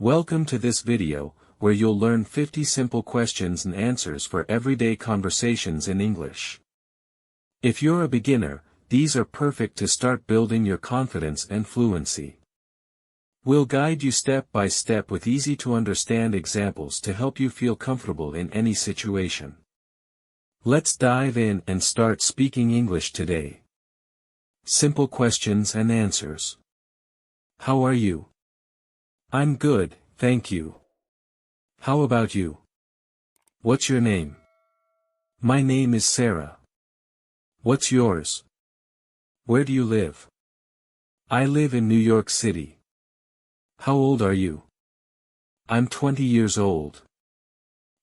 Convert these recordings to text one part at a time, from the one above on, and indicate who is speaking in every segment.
Speaker 1: Welcome to this video, where you'll learn 50 simple questions and answers for everyday conversations in English. If you're a beginner, these are perfect to start building your confidence and fluency. We'll guide you step by step with easy-to-understand examples to help you feel comfortable in any situation. Let's dive in and start speaking English today. Simple questions and answers. How are you? I'm good, thank you. How about you? What's your name? My name is Sarah. What's yours? Where do you live? I live in New York City. How old are you? I'm 20 years old.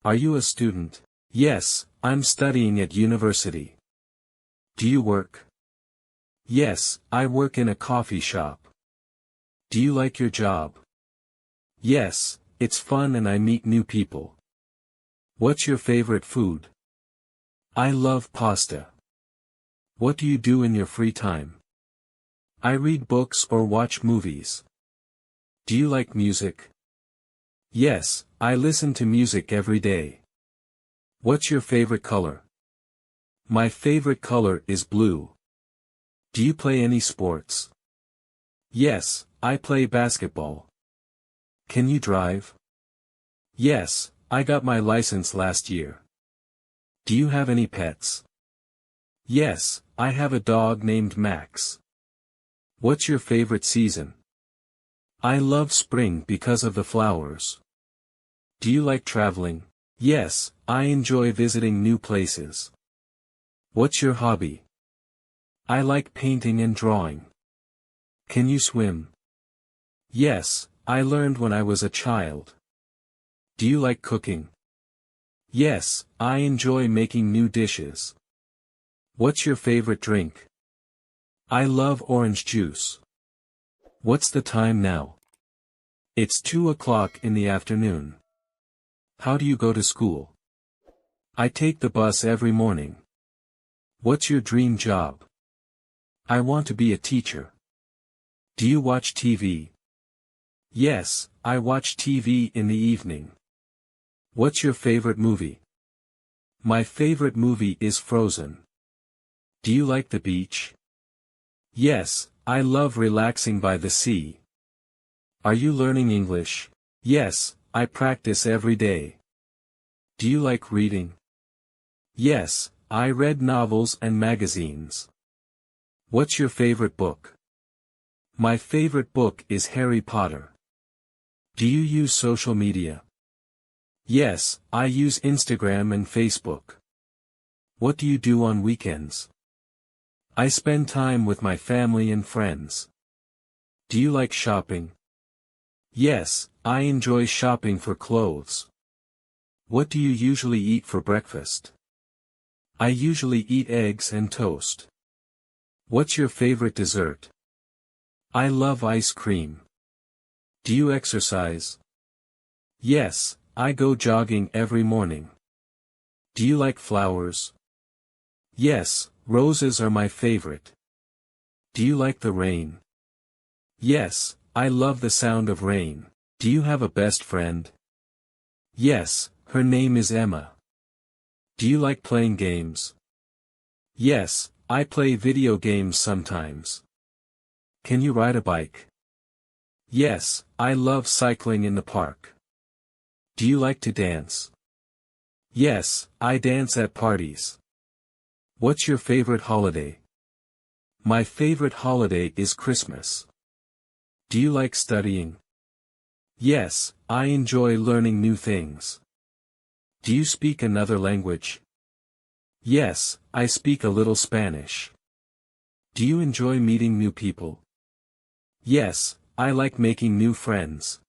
Speaker 1: Are you a student? Yes, I'm studying at university. Do you work? Yes, I work in a coffee shop. Do you like your job? Yes, it's fun and I meet new people. What's your favorite food? I love pasta. What do you do in your free time? I read books or watch movies. Do you like music? Yes, I listen to music every day. What's your favorite color? My favorite color is blue. Do you play any sports? Yes, I play basketball. Can you drive? Yes, I got my license last year. Do you have any pets? Yes, I have a dog named Max. What's your favorite season? I love spring because of the flowers. Do you like traveling? Yes, I enjoy visiting new places. What's your hobby? I like painting and drawing. Can you swim? Yes, I learned when I was a child. Do you like cooking? Yes, I enjoy making new dishes. What's your favorite drink? I love orange juice. What's the time now? It's 2 o'clock in the afternoon. How do you go to school? I take the bus every morning. What's your dream job? I want to be a teacher. Do you watch TV? Yes, I watch TV in the evening. What's your favorite movie? My favorite movie is Frozen. Do you like the beach? Yes, I love relaxing by the sea. Are you learning English? Yes, I practice every day. Do you like reading? Yes, I read novels and magazines. What's your favorite book? My favorite book is Harry Potter. Do you use social media? Yes, I use Instagram and Facebook. What do you do on weekends? I spend time with my family and friends. Do you like shopping? Yes, I enjoy shopping for clothes. What do you usually eat for breakfast? I usually eat eggs and toast. What's your favorite dessert? I love ice cream. Do you exercise? Yes, I go jogging every morning. Do you like flowers? Yes, roses are my favorite. Do you like the rain? Yes, I love the sound of rain. Do you have a best friend? Yes, her name is Emma. Do you like playing games? Yes, I play video games sometimes. Can you ride a bike? Yes, I love cycling in the park. Do you like to dance? Yes, I dance at parties. What's your favorite holiday? My favorite holiday is Christmas. Do you like studying? Yes, I enjoy learning new things. Do you speak another language? Yes, I speak a little Spanish. Do you enjoy meeting new people? Yes, I like making new friends.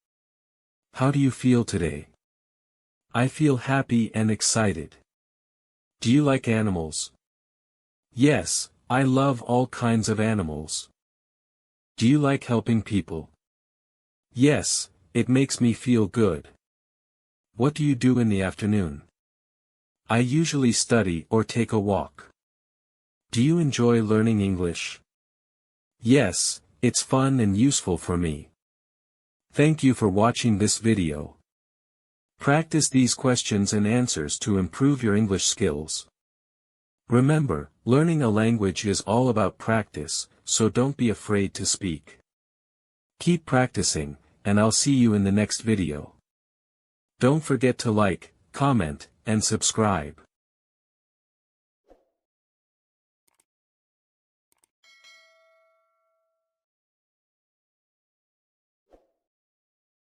Speaker 1: How do you feel today? I feel happy and excited. Do you like animals? Yes, I love all kinds of animals. Do you like helping people? Yes, it makes me feel good. What do you do in the afternoon? I usually study or take a walk. Do you enjoy learning English? Yes, it's fun and useful for me. Thank you for watching this video. Practice these questions and answers to improve your English skills. Remember, learning a language is all about practice, so don't be afraid to speak. Keep practicing, and I'll see you in the next video. Don't forget to like, comment, and subscribe.